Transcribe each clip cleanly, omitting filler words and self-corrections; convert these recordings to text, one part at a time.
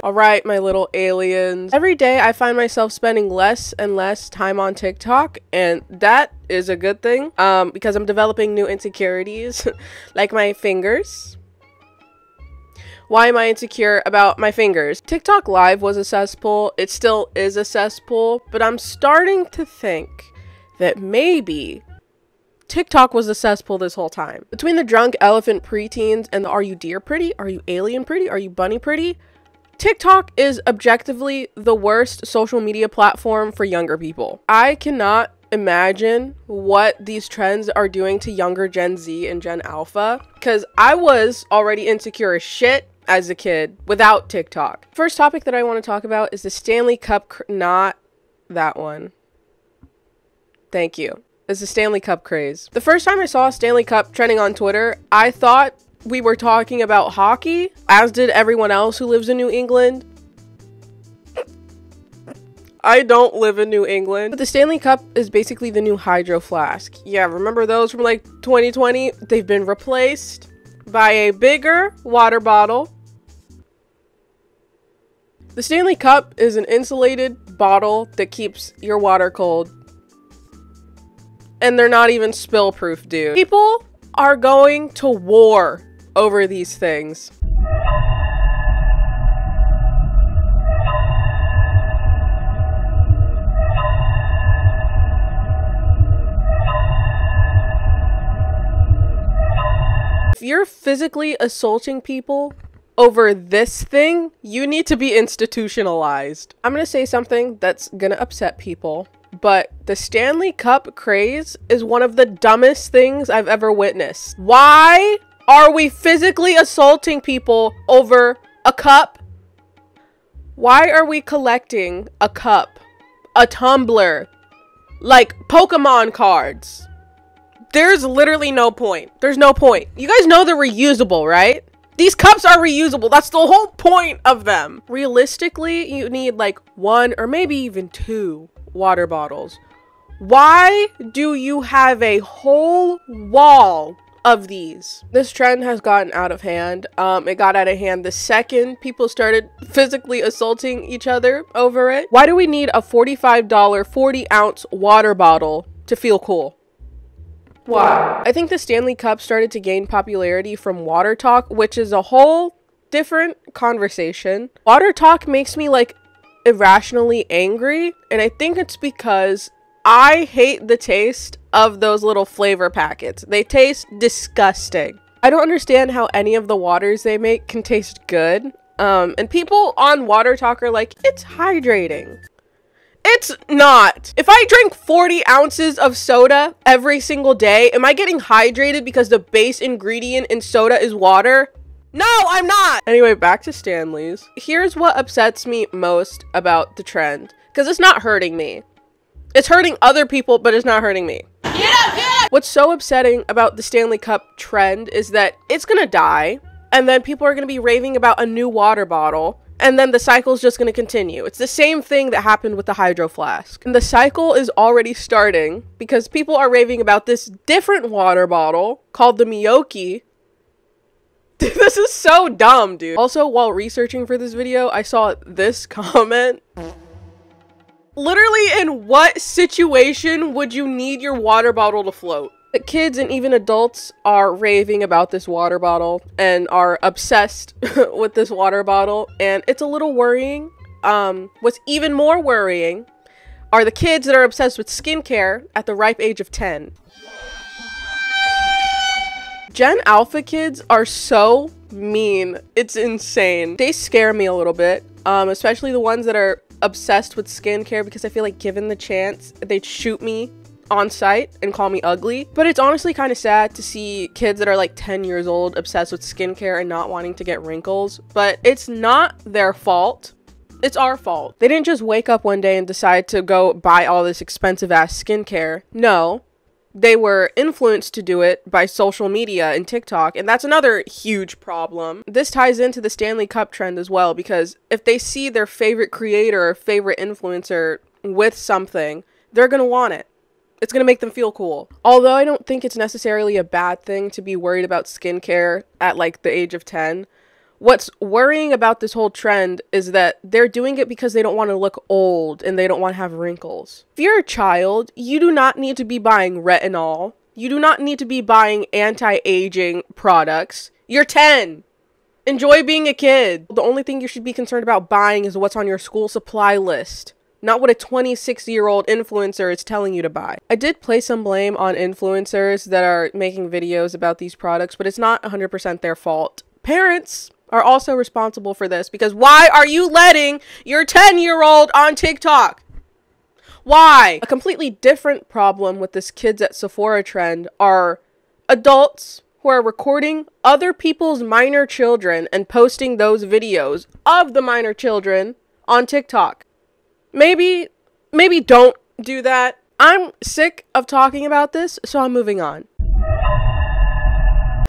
Alright, my little aliens. Every day I find myself spending less and less time on TikTok, and that is a good thing, because I'm developing new insecurities, like my fingers. Why am I insecure about my fingers? TikTok Live was a cesspool. It still is a cesspool, but I'm starting to think that maybe TikTok was a cesspool this whole time. Between the drunk elephant preteens and the are you deer pretty? Are you alien pretty? Are you bunny pretty? TikTok is objectively the worst social media platform for younger people. I cannot imagine what these trends are doing to younger Gen Z and Gen Alpha, because I was already insecure as shit as a kid without TikTok. First topic that I want to talk about is the Stanley Cup, not that one. Thank you. It's the Stanley Cup craze. The first time I saw Stanley Cup trending on Twitter, I thought we were talking about hockey, as did everyone else who lives in New England. I don't live in New England. But the Stanley Cup is basically the new Hydro Flask. Yeah, remember those from like 2020? They've been replaced by a bigger water bottle. The Stanley Cup is an insulated bottle that keeps your water cold. And they're not even spill proof, dude. People are going to war over these things. If you're physically assaulting people over this thing, you need to be institutionalized. I'm gonna say something that's gonna upset people, but the Stanley Cup craze is one of the dumbest things I've ever witnessed. Why are we physically assaulting people over a cup? Why are we collecting a cup, a tumbler, like Pokemon cards? There's literally no point. There's no point. You guys know they're reusable, right? These cups are reusable. That's the whole point of them. Realistically, you need like 1 or maybe even 2 water bottles. Why do you have a whole wall of these? This trend has gotten out of hand. It got out of hand the second people started physically assaulting each other over it. Why do we need a $45 40-ounce water bottle to feel cool? Why? I think the Stanley Cup started to gain popularity from water talk, which is a whole different conversation. Water talk makes me like irrationally angry, and I think it's because I hate the taste of those little flavor packets. They taste disgusting. I don't understand how any of the waters they make can taste good. And people on Water Talk are like, it's hydrating. It's not. If I drink 40 ounces of soda every single day, am I getting hydrated because the base ingredient in soda is water? No, I'm not. Anyway, back to Stanley's. Here's what upsets me most about the trend, because it's not hurting me. It's hurting other people, but it's not hurting me. Get up, get up. What's so upsetting about the Stanley Cup trend is that it's gonna die, and then people are gonna be raving about a new water bottle, and then the cycle's just gonna continue. It's the same thing that happened with the Hydro Flask. And the cycle is already starting because people are raving about this different water bottle called the Miyoki. This is so dumb, dude. Also, while researching for this video, I saw this comment. Literally, in what situation would you need your water bottle to float? The kids and even adults are raving about this water bottle and are obsessed with this water bottle, and it's a little worrying. What's even more worrying are the kids that are obsessed with skincare at the ripe age of 10. Gen Alpha kids are so mean. It's insane. They scare me a little bit, especially the ones that are obsessed with skincare, because I feel like given the chance, they'd shoot me on site and call me ugly. But it's honestly kind of sad to see kids that are like 10 years old obsessed with skincare and not wanting to get wrinkles. But it's not their fault. It's our fault. They didn't just wake up one day and decide to go buy all this expensive ass skincare. No. They were influenced to do it by social media and TikTok, and that's another huge problem. This ties into the Stanley Cup trend as well, because if they see their favorite creator or favorite influencer with something, they're gonna want it. It's gonna make them feel cool. Although I don't think it's necessarily a bad thing to be worried about skincare at like the age of 10. What's worrying about this whole trend is that they're doing it because they don't want to look old and they don't want to have wrinkles. If you're a child, you do not need to be buying retinol. You do not need to be buying anti-aging products. You're 10. Enjoy being a kid. The only thing you should be concerned about buying is what's on your school supply list. Not what a 26-year-old influencer is telling you to buy. I did place some blame on influencers that are making videos about these products, but it's not 100% their fault. Parents are also responsible for this because why are you letting your 10-year-old on TikTok? Why? A completely different problem with this kids at Sephora trend are adults who are recording other people's minor children and posting those videos of the minor children on TikTok. Maybe don't do that. I'm sick of talking about this, so I'm moving on.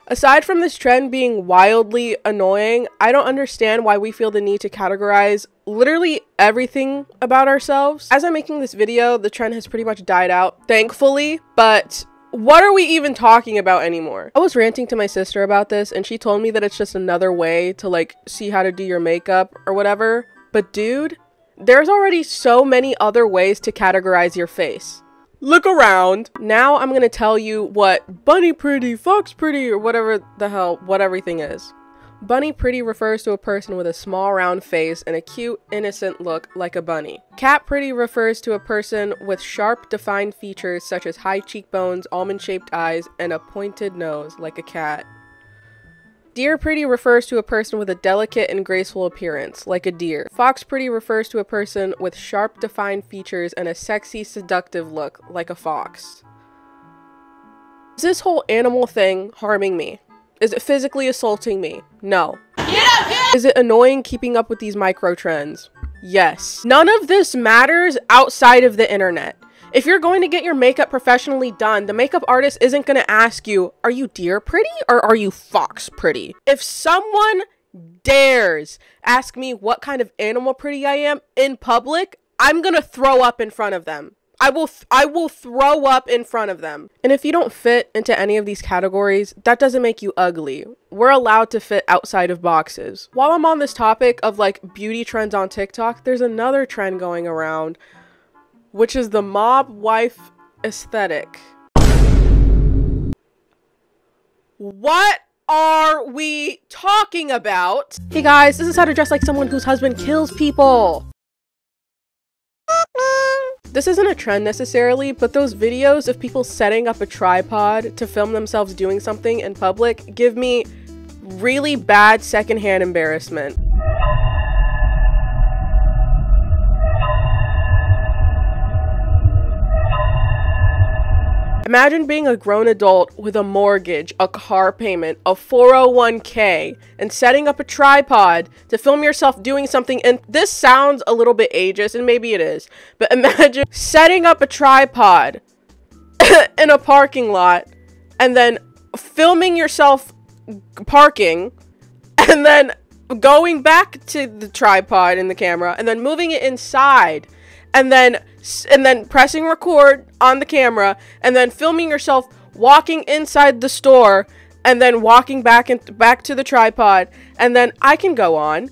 Aside from this trend being wildly annoying, I don't understand why we feel the need to categorize literally everything about ourselves. As I'm making this video, the trend has pretty much died out, thankfully, but what are we even talking about anymore? I was ranting to my sister about this, and she told me that it's just another way to like see how to do your makeup or whatever. But dude, there's already so many other ways to categorize your face. Look around. Now I'm gonna tell you what bunny pretty, fox pretty, or whatever the hell, what everything is. Bunny pretty refers to a person with a small round face and a cute, innocent look like a bunny. Cat pretty refers to a person with sharp, defined features such as high cheekbones, almond-shaped eyes, and a pointed nose like a cat. Deer pretty refers to a person with a delicate and graceful appearance, like a deer. Fox pretty refers to a person with sharp, defined features and a sexy, seductive look, like a fox. Is this whole animal thing harming me? Is it physically assaulting me? No. Is it annoying keeping up with these micro trends? Yes. None of this matters outside of the internet. If you're going to get your makeup professionally done, the makeup artist isn't going to ask you, are you deer pretty or are you fox pretty? If someone dares ask me what kind of animal pretty I am in public, I'm going to throw up in front of them. I will throw up in front of them. And if you don't fit into any of these categories, that doesn't make you ugly. We're allowed to fit outside of boxes. While I'm on this topic of like beauty trends on TikTok, there's another trend going around, which is the mob wife aesthetic. What are we talking about? Hey guys, this is how to dress like someone whose husband kills people. This isn't a trend necessarily, but those videos of people setting up a tripod to film themselves doing something in public give me really bad secondhand embarrassment. Imagine being a grown adult with a mortgage, a car payment, a 401k, and setting up a tripod to film yourself doing something. And this sounds a little bit ageist, and maybe it is, but imagine setting up a tripod in a parking lot and then filming yourself parking and then going back to the tripod in the camera and then moving it inside and then pressing record on the camera and then filming yourself walking inside the store and then walking back to the tripod, and then I can go on.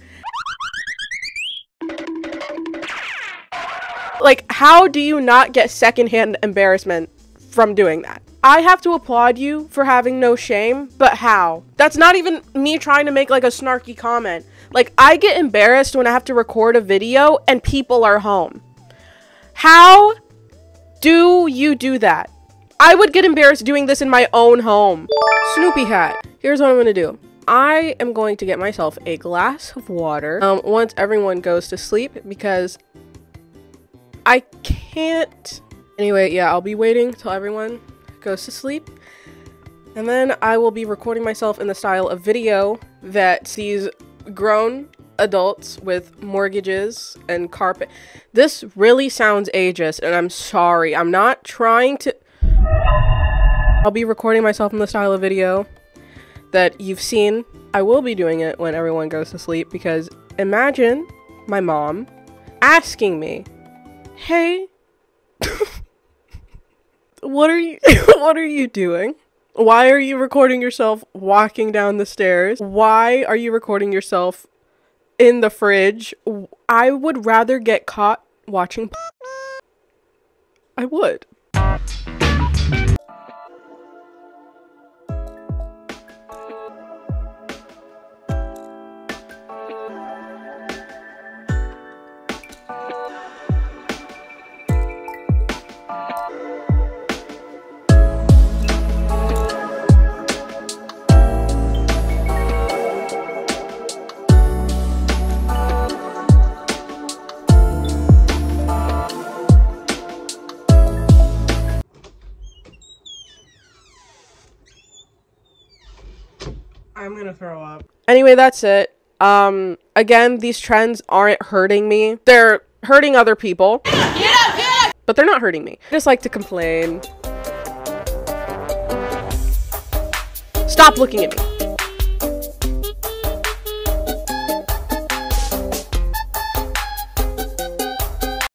Like, how do you not get secondhand embarrassment from doing that? I have to applaud you for having no shame, but how? That's not even me trying to make like a snarky comment. Like, I get embarrassed when I have to record a video and people are home. How do you do that? I would get embarrassed doing this in my own home. Snoopy hat. Here's what I'm gonna do. I am going to get myself a glass of water once everyone goes to sleep because I can't. Anyway, yeah, I'll be waiting till everyone goes to sleep. And then I will be recording myself in the style of video that sees grown adults with mortgages and carpet. This really sounds ageist, and I'm sorry. I'm not trying to. I'll be recording myself in the style of video that you've seen. I will be doing it when everyone goes to sleep because imagine my mom asking me, hey, What are you what are you doing? Why are you recording yourself walking down the stairs? Why are you recording yourself in the fridge? I would rather get caught watching. I would. I'm gonna throw up. Anyway, that's it. Again, these trends aren't hurting me. They're hurting other people. But they're not hurting me. I just like to complain. Stop looking at me.